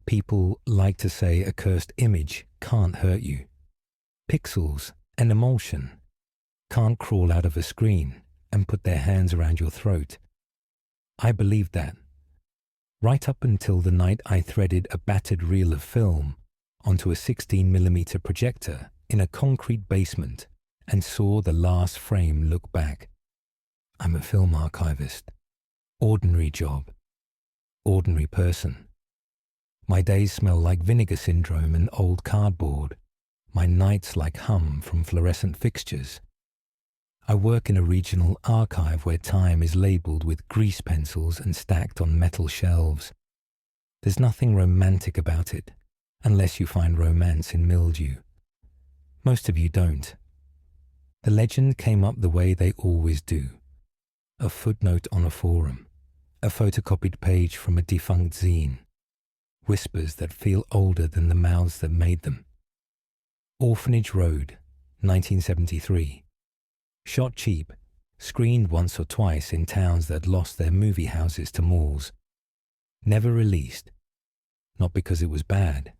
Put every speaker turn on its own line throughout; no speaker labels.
People like to say a cursed image can't hurt you. Pixels and emulsion can't crawl out of a screen and put their hands around your throat. I believed that, right up until the night I threaded a battered reel of film onto a 16mm projector in a concrete basement and saw the last frame look back. I'm a film archivist. Ordinary job. Ordinary person. My days smell like vinegar syndrome and old cardboard. My nights like hum from fluorescent fixtures. I work in a regional archive where time is labelled with grease pencils and stacked on metal shelves. There's nothing romantic about it, unless you find romance in mildew. Most of you don't. The legend came up the way they always do. A footnote on a forum, a photocopied page from a defunct zine, whispers that feel older than the mouths that made them. Orphanage Road, 1973. Shot cheap, screened once or twice in towns that lost their movie houses to malls. Never released, not because it was bad,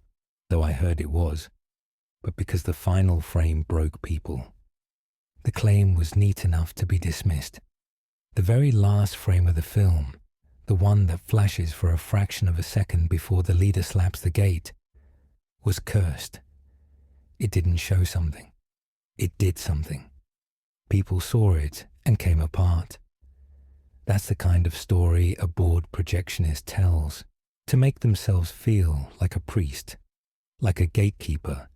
though I heard it was, but because the final frame broke people. The claim was neat enough to be dismissed. The very last frame of the film, the one that flashes for a fraction of a second before the leader slaps the gate, was cursed. It didn't show something. It did something. People saw it and came apart. That's the kind of story a bored projectionist tells, to make themselves feel like a priest, like a gatekeeper,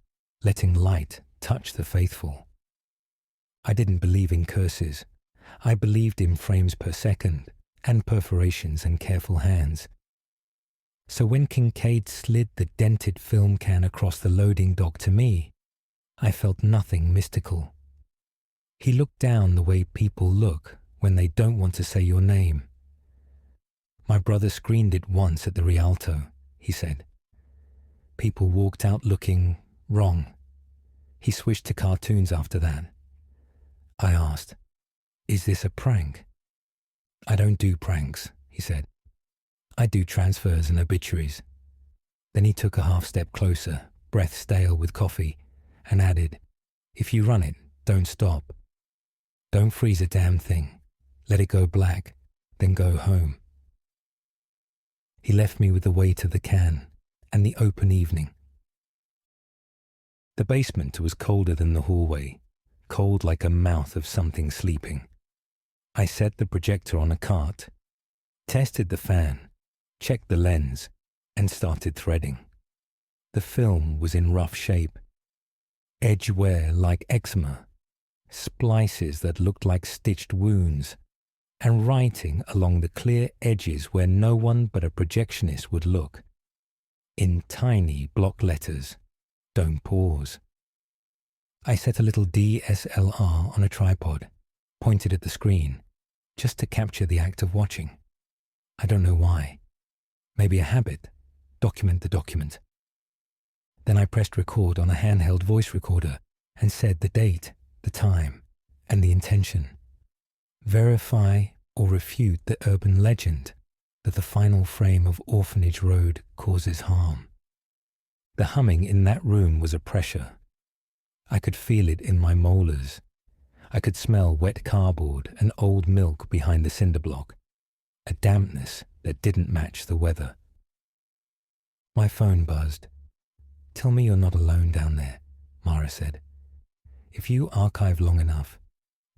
letting light touch the faithful. I didn't believe in curses. I believed in frames per second and perforations and careful hands. So when Kincaid slid the dented film can across the loading dock to me, I felt nothing mystical. He looked down the way people look when they don't want to say your name. My brother screened it once at the Rialto, he said. People walked out looking wrong. He switched to cartoons after that. I asked, "Is this a prank?" "I don't do pranks," he said. "I do transfers and obituaries." Then he took a half step closer, breath stale with coffee, and added, "If you run it, don't stop. Don't freeze a damn thing. Let it go black, then go home." He left me with the weight of the can and the open evening. The basement was colder than the hallway, cold like a mouth of something sleeping. I set the projector on a cart, tested the fan, checked the lens, and started threading. The film was in rough shape. Edge wear like eczema, splices that looked like stitched wounds, and writing along the clear edges where no one but a projectionist would look. In tiny block letters, "Don't pause." I set a little DSLR on a tripod, pointed at the screen, just to capture the act of watching. I don't know why. Maybe a habit. Document the document. Then I pressed record on a handheld voice recorder and said the date, the time, and the intention. Verify or refute the urban legend that the final frame of Orphanage Road causes harm. The humming in that room was a pressure. I could feel it in my molars. I could smell wet cardboard and old milk behind the cinder block, a dampness that didn't match the weather. My phone buzzed. "Tell me you're not alone down there," Mara said. "If you archive long enough,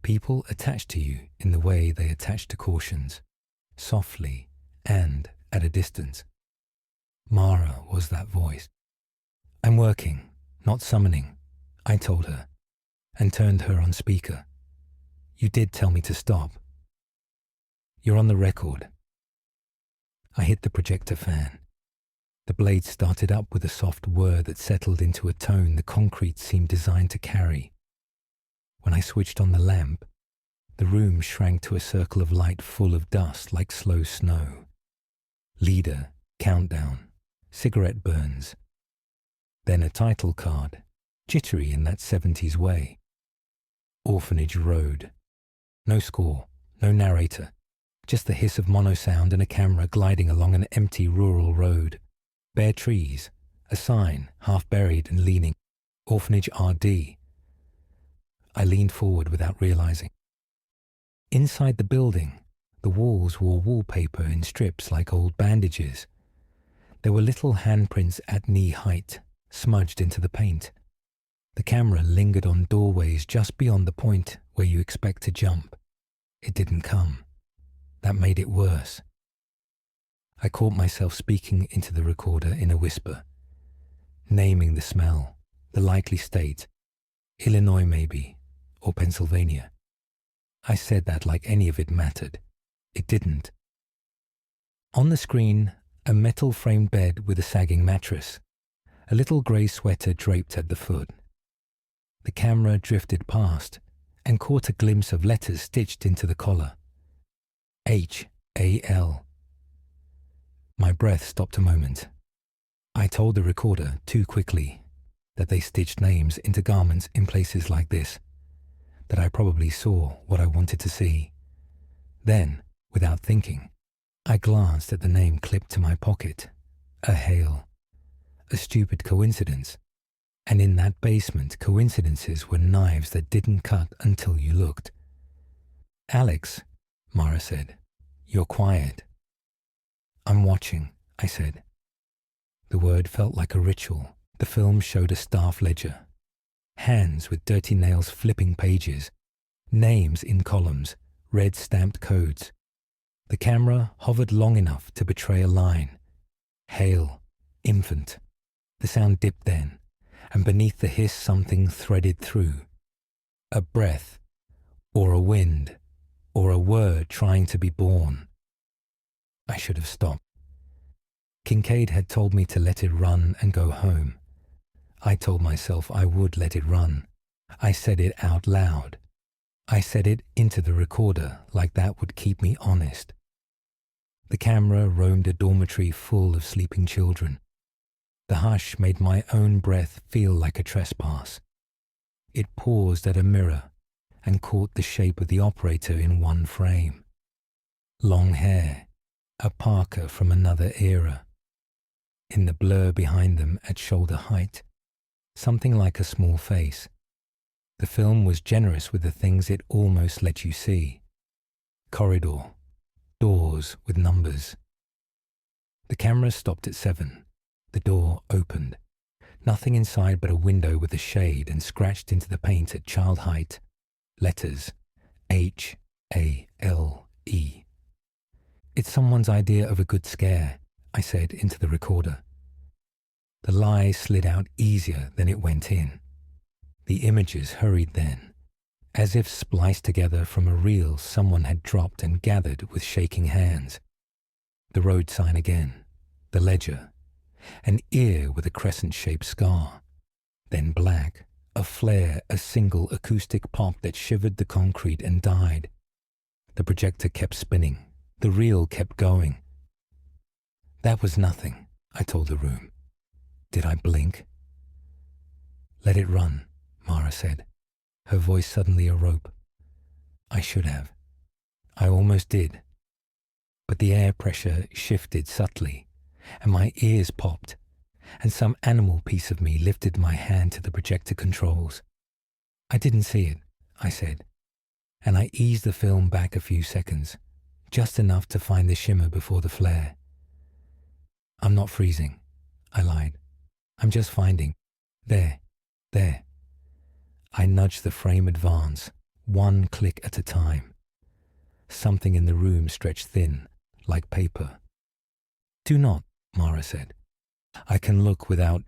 people attach to you in the way they attach to cautions, softly and at a distance." Mara was that voice. "I'm working, not summoning," I told her, and turned her on speaker. "You did tell me to stop. You're on the record." I hit the projector fan. The blade started up with a soft whir that settled into a tone the concrete seemed designed to carry. When I switched on the lamp, the room shrank to a circle of light full of dust like slow snow. Leader, countdown, cigarette burns. Then a title card, jittery in that 70s way. Orphanage Road. No score, no narrator, just the hiss of monosound and a camera gliding along an empty rural road. Bare trees, a sign, half buried and leaning, Orphanage RD. I leaned forward without realizing. Inside the building, the walls wore wallpaper in strips like old bandages. There were little handprints at knee height, smudged into the paint. The camera lingered on doorways just beyond the point where you expect to jump. It didn't come. That made it worse. I caught myself speaking into the recorder in a whisper, naming the smell, the likely state, Illinois maybe, or Pennsylvania. I said that like any of it mattered. It didn't. On the screen, a metal-framed bed with a sagging mattress, a little grey sweater draped at the foot. The camera drifted past and caught a glimpse of letters stitched into the collar. H-A-L. My breath stopped a moment. I told the recorder too quickly that they stitched names into garments in places like this, that I probably saw what I wanted to see. Then, without thinking, I glanced at the name clipped to my pocket. A Hale. A stupid coincidence. And in that basement, coincidences were knives that didn't cut until you looked. Alex, Mara said, you're quiet. I'm watching, I said. The word felt like a ritual. The film showed a staff ledger. Hands with dirty nails flipping pages. Names in columns, red stamped codes. The camera hovered long enough to betray a line. Hale, infant. The sound dipped then, and beneath the hiss something threaded through. A breath, or a wind, or a word trying to be born. I should have stopped. Kincaid had told me to let it run and go home. I told myself I would let it run. I said it out loud. I said it into the recorder like that would keep me honest. The camera roamed a dormitory full of sleeping children. The hush made my own breath feel like a trespass. It paused at a mirror and caught the shape of the operator in one frame. Long hair, a parka from another era. In the blur behind them at shoulder height, something like a small face. The film was generous with the things it almost let you see. Corridor, doors with numbers. The camera stopped at 7. The door opened. Nothing inside but a window with a shade, and scratched into the paint at child height. Letters. H-A-L-E. It's someone's idea of a good scare, I said into the recorder. The lie slid out easier than it went in. The images hurried then, as if spliced together from a reel someone had dropped and gathered with shaking hands. The road sign again, the ledger, an ear with a crescent-shaped scar, then black, a flare, a single acoustic pop that shivered the concrete and died. The projector kept spinning. The reel kept going. That was nothing, I told the room. Did I blink? Let it run, Mara said, her voice suddenly a rope. I should have. I almost did. But the air pressure shifted subtly, and my ears popped, and some animal piece of me lifted my hand to the projector controls. I didn't see it, I said, and I eased the film back a few seconds, just enough to find the shimmer before the flare. I'm not freezing, I lied. I'm just finding. There. I nudged the frame advance, one click at a time. Something in the room stretched thin, like paper. Do not, Mara said. I can look without...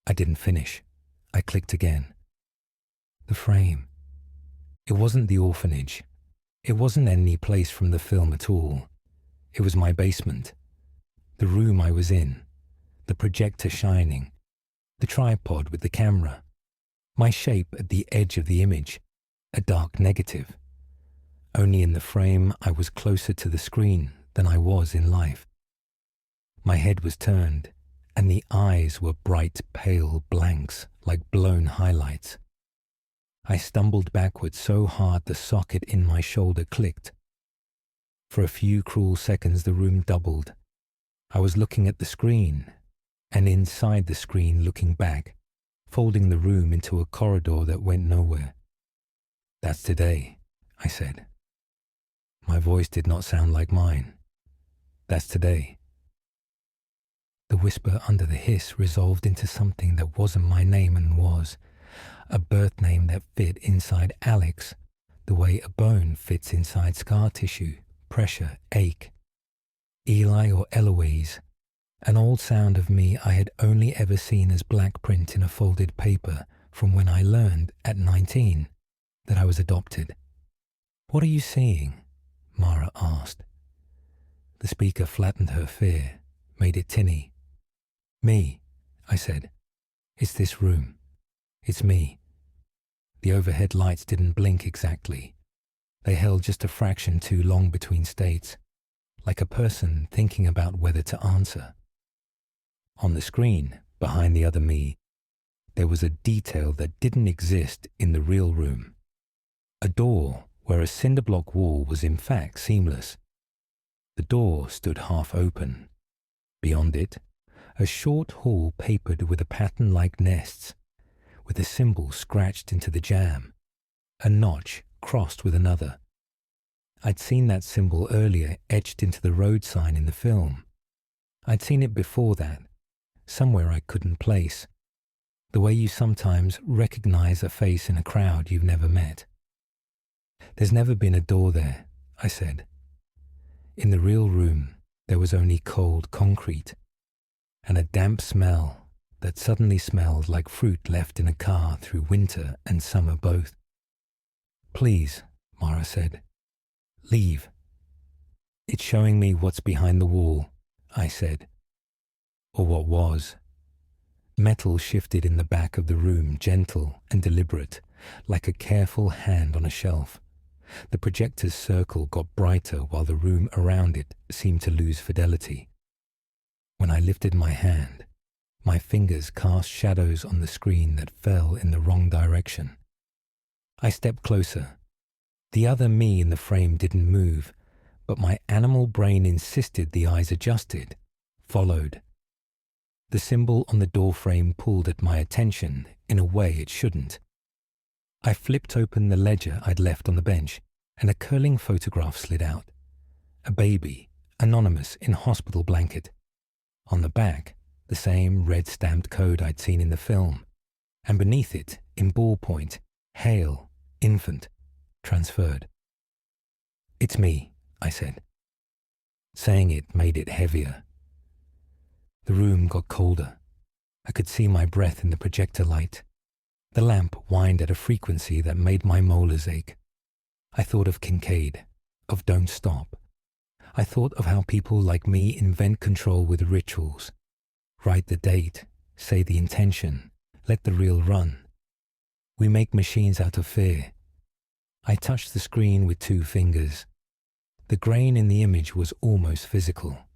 I didn't finish. I clicked again. The frame. It wasn't the orphanage. It wasn't any place from the film at all. It was my basement. The room I was in. The projector shining. The tripod with the camera. My shape at the edge of the image. A dark negative. Only in the frame I was closer to the screen than I was in life. My head was turned, and the eyes were bright, pale blanks like blown highlights. I stumbled backward so hard the socket in my shoulder clicked. For a few cruel seconds the room doubled. I was looking at the screen, and inside the screen looking back, folding the room into a corridor that went nowhere. "That's today," I said. My voice did not sound like mine. "That's today." The whisper under the hiss resolved into something that wasn't my name and was a birth name that fit inside Alex, the way a bone fits inside scar tissue, pressure, ache. Eli or Eloise, an old sound of me I had only ever seen as black print in a folded paper from when I learned, at 19, that I was adopted. "What are you seeing?" Mara asked. The speaker flattened her fear, made it tinny. "Me," I said. "It's this room. It's me." The overhead lights didn't blink exactly. They held just a fraction too long between states, like a person thinking about whether to answer. On the screen, behind the other me, there was a detail that didn't exist in the real room. A door where a cinder block wall was in fact seamless. The door stood half open. Beyond it, a short hall papered with a pattern like nests, with a symbol scratched into the jamb, a notch crossed with another. I'd seen that symbol earlier etched into the road sign in the film. I'd seen it before that, somewhere I couldn't place, the way you sometimes recognize a face in a crowd you've never met. "There's never been a door there," I said. In the real room, there was only cold concrete and a damp smell that suddenly smelled like fruit left in a car through winter and summer both. "Please," Mara said. "Leave." "It's showing me what's behind the wall," I said. Or what was. Metal shifted in the back of the room, gentle and deliberate, like a careful hand on a shelf. The projector's circle got brighter while the room around it seemed to lose fidelity. When I lifted my hand, my fingers cast shadows on the screen that fell in the wrong direction. I stepped closer. The other me in the frame didn't move, but my animal brain insisted the eyes adjusted, followed. The symbol on the doorframe pulled at my attention in a way it shouldn't. I flipped open the ledger I'd left on the bench, and a curling photograph slid out. A baby, anonymous in hospital blanket. On the back, the same red-stamped code I'd seen in the film, and beneath it, in ballpoint, Hail, infant, transferred. "It's me," I said. Saying it made it heavier. The room got colder. I could see my breath in the projector light. The lamp whined at a frequency that made my molars ache. I thought of Kincaid, of Don't Stop. I thought of how people like me invent control with rituals. Write the date, say the intention, let the reel run. We make machines out of fear. I touched the screen with 2 fingers. The grain in the image was almost physical.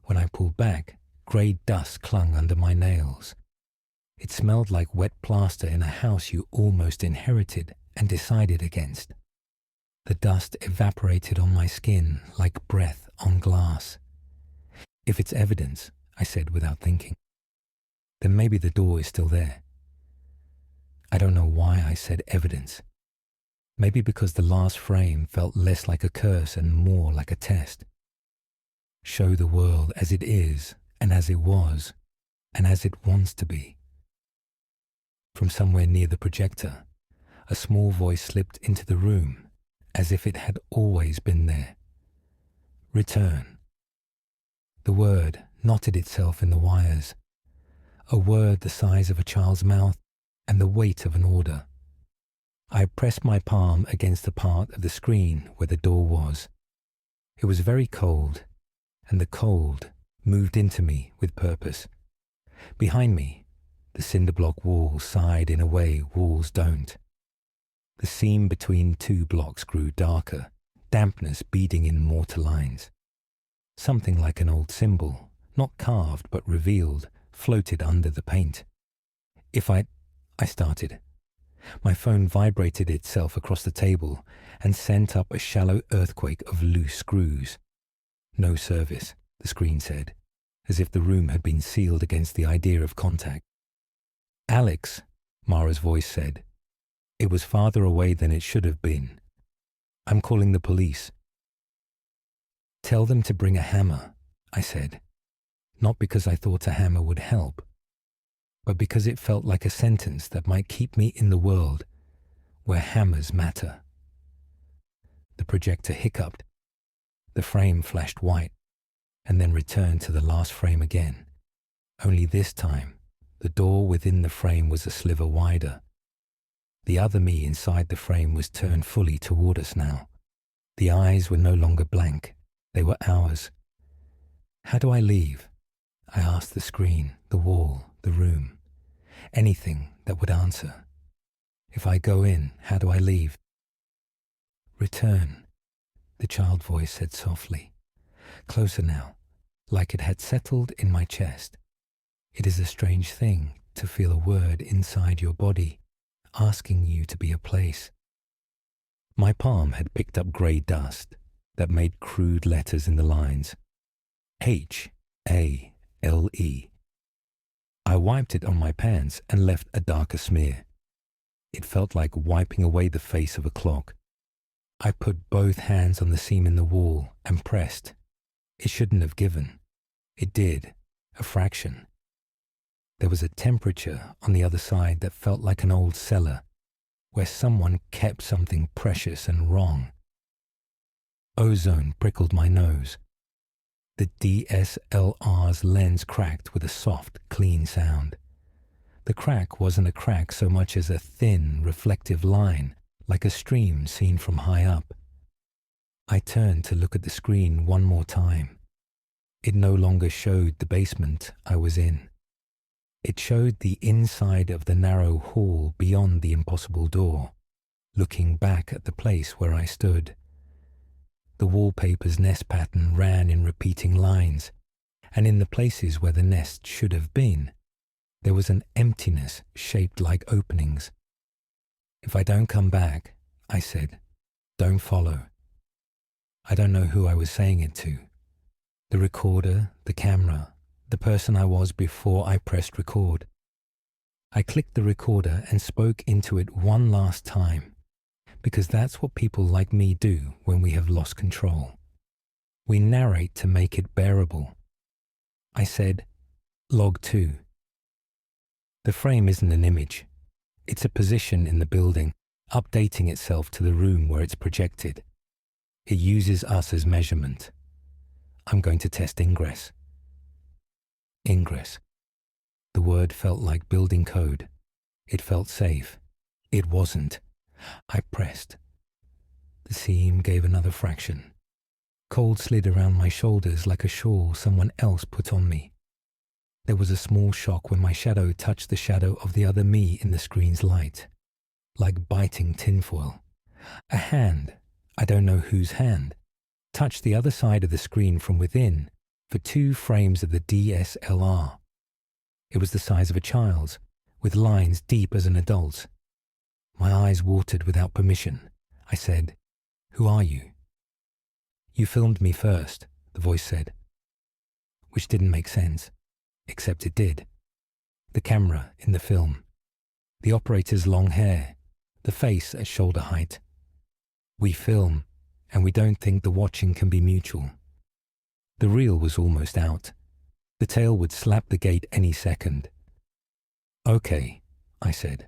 When I pulled back, grey dust clung under my nails. It smelled like wet plaster in a house you almost inherited and decided against. The dust evaporated on my skin like breath on glass. "If it's evidence," I said without thinking, "then maybe the door is still there." I don't know why I said evidence. Maybe because the last frame felt less like a curse and more like a test. Show the world as it is and as it was and as it wants to be. From somewhere near the projector, a small voice slipped into the room as if it had always been there. "Return." The word knotted itself in the wires, a word the size of a child's mouth and the weight of an order. I pressed my palm against the part of the screen where the door was. It was very cold, and the cold moved into me with purpose. Behind me, the cinder block wall sighed in a way walls don't. The seam between 2 blocks grew darker, dampness beading in mortar lines. Something like an old symbol, not carved but revealed, floated under the paint. I started. My phone vibrated itself across the table and sent up a shallow earthquake of loose screws. "No service," the screen said. as if the room had been sealed against the idea of contact. "Alex," Mara's voice said. It was farther away than it should have been. "I'm calling the police." "Tell them to bring a hammer," I said, not because I thought a hammer would help, but because it felt like a sentence that might keep me in the world where hammers matter. The projector hiccuped. The frame flashed white and then returned to the last frame again. Only this time, the door within the frame was a sliver wider. The other me inside the frame was turned fully toward us now. The eyes were no longer blank. They were ours. "How do I leave?" I asked the screen, the wall, the room. Anything that would answer. "If I go in, how do I leave?" "Return," the child voice said softly. Closer now, like it had settled in my chest. It is a strange thing to feel a word inside your body, asking you to be a place. My palm had picked up grey dust that made crude letters in the lines. HALE. I wiped it on my pants and left a darker smear. It felt like wiping away the face of a clock. I put both hands on the seam in the wall and pressed. It shouldn't have given. It did, a fraction. There was a temperature on the other side that felt like an old cellar, where someone kept something precious and wrong. Ozone prickled my nose. The DSLR's lens cracked with a soft, clean sound. The crack wasn't a crack so much as a thin, reflective line, like a stream seen from high up. I turned to look at the screen one more time. It no longer showed the basement I was in. It showed the inside of the narrow hall beyond the impossible door, looking back at the place where I stood. The wallpaper's nest pattern ran in repeating lines, and in the places where the nest should have been, there was an emptiness shaped like openings. "If I don't come back," I said, "don't follow." I don't know who I was saying it to. The recorder, the camera, the person I was before I pressed record. I clicked the recorder and spoke into it one last time, because that's what people like me do when we have lost control. We narrate to make it bearable. I said, "Log 2. The frame isn't an image. It's a position in the building, updating itself to the room where it's projected. It uses us as measurement. I'm going to test ingress." Ingress. The word felt like building code. It felt safe. It wasn't. I pressed. The seam gave another fraction. Cold slid around my shoulders like a shawl someone else put on me. There was a small shock when my shadow touched the shadow of the other me in the screen's light, like biting tinfoil. A hand, I don't know whose hand, touched the other side of the screen from within for 2 frames of the DSLR. It was the size of a child's, with lines deep as an adult's. My eyes watered without permission. I said, "Who are you?" "You filmed me first," the voice said. Which didn't make sense, except it did. The camera in the film. The operator's long hair. The face at shoulder height. We film, and we don't think the watching can be mutual. The reel was almost out. The tail would slap the gate any second. "Okay," I said,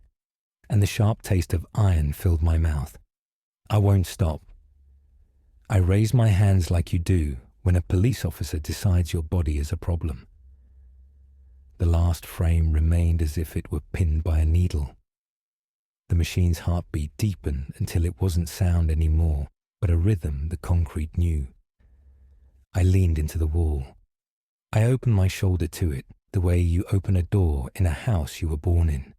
and the sharp taste of iron filled my mouth. "I won't stop." I raised my hands like you do when a police officer decides your body is a problem. The last frame remained as if it were pinned by a needle. The machine's heartbeat deepened until it wasn't sound anymore, but a rhythm the concrete knew. I leaned into the wall. I opened my shoulder to it, the way you open a door in a house you were born in.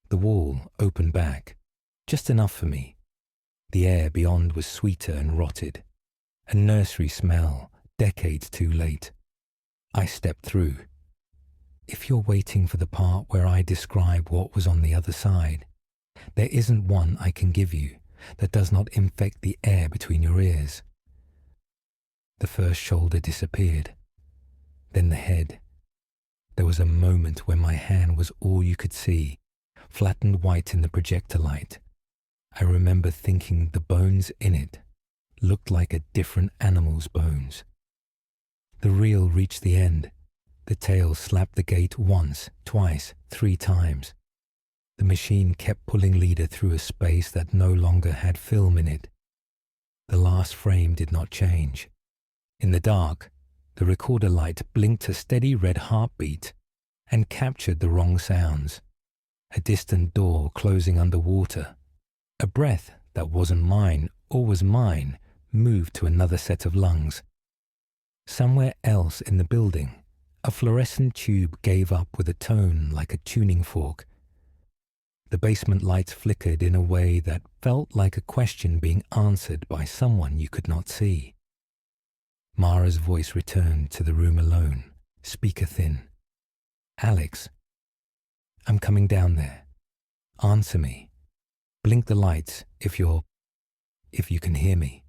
The wall opened back, just enough for me. The air beyond was sweeter and rotted, a nursery smell, decades too late. I stepped through. If you're waiting for the part where I describe what was on the other side, there isn't one I can give you that does not infect the air between your ears. The first shoulder disappeared. then the head. There was a moment when my hand was all you could see, flattened white in the projector light. I remember thinking the bones in it looked like a different animal's bones. The reel reached the end. The tail slapped the gate once, twice, 3 times. The machine kept pulling leader through a space that no longer had film in it. The last frame did not change. In the dark, the recorder light blinked a steady red heartbeat and captured the wrong sounds. A distant door closing underwater. A breath that wasn't mine or was mine moved to another set of lungs. Somewhere else in the building, a fluorescent tube gave up with a tone like a tuning fork. The basement lights flickered in a way that felt like a question being answered by someone you could not see. Mara's voice returned to the room alone, speaker thin. "Alex, I'm coming down there. Answer me. Blink the lights if you can hear me."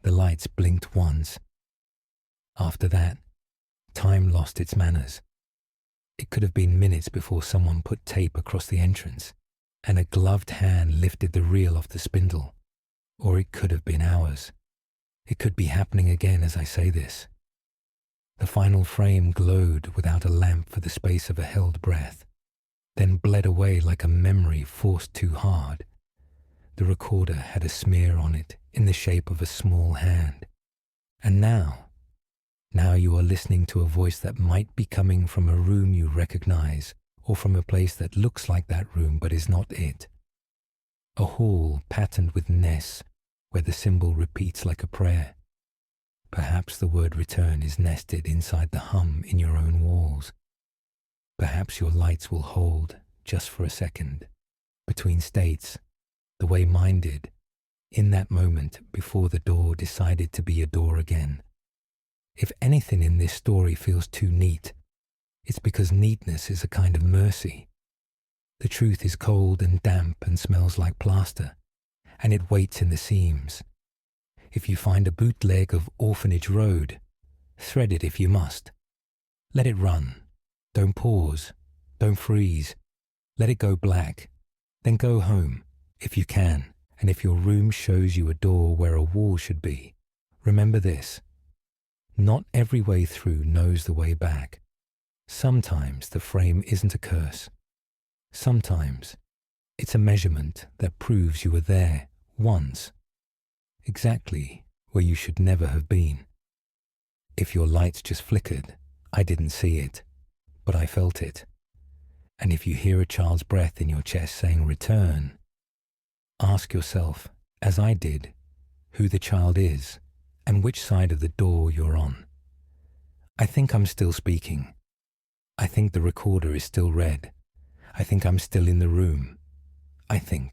The lights blinked once. After that, time lost its manners. It could have been minutes before someone put tape across the entrance and a gloved hand lifted the reel off the spindle. Or it could have been hours. It could be happening again as I say this. The final frame glowed without a lamp for the space of a held breath, then bled away like a memory forced too hard. The recorder had a smear on it in the shape of a small hand. And now you are listening to a voice that might be coming from a room you recognize or from a place that looks like that room but is not it. A hall patterned with nests where the symbol repeats like a prayer. Perhaps the word return is nested inside the hum in your own walls. Perhaps your lights will hold, just for a second, between states, the way mine did, in that moment before the door decided to be a door again. If anything in this story feels too neat, it's because neatness is a kind of mercy. The truth is cold and damp and smells like plaster, and it waits in the seams. If you find a bootleg of Orphanage Road, thread it if you must. Let it run. Don't pause. Don't freeze. Let it go black. Then go home, if you can, and if your room shows you a door where a wall should be, remember this. Not every way through knows the way back. Sometimes the frame isn't a curse. Sometimes it's a measurement that proves you were there once, exactly where you should never have been. If your lights just flickered, I didn't see it, but I felt it. And if you hear a child's breath in your chest saying return, ask yourself, as I did, who the child is and which side of the door you're on. I think I'm still speaking. I think the recorder is still red. I think I'm still in the room. I think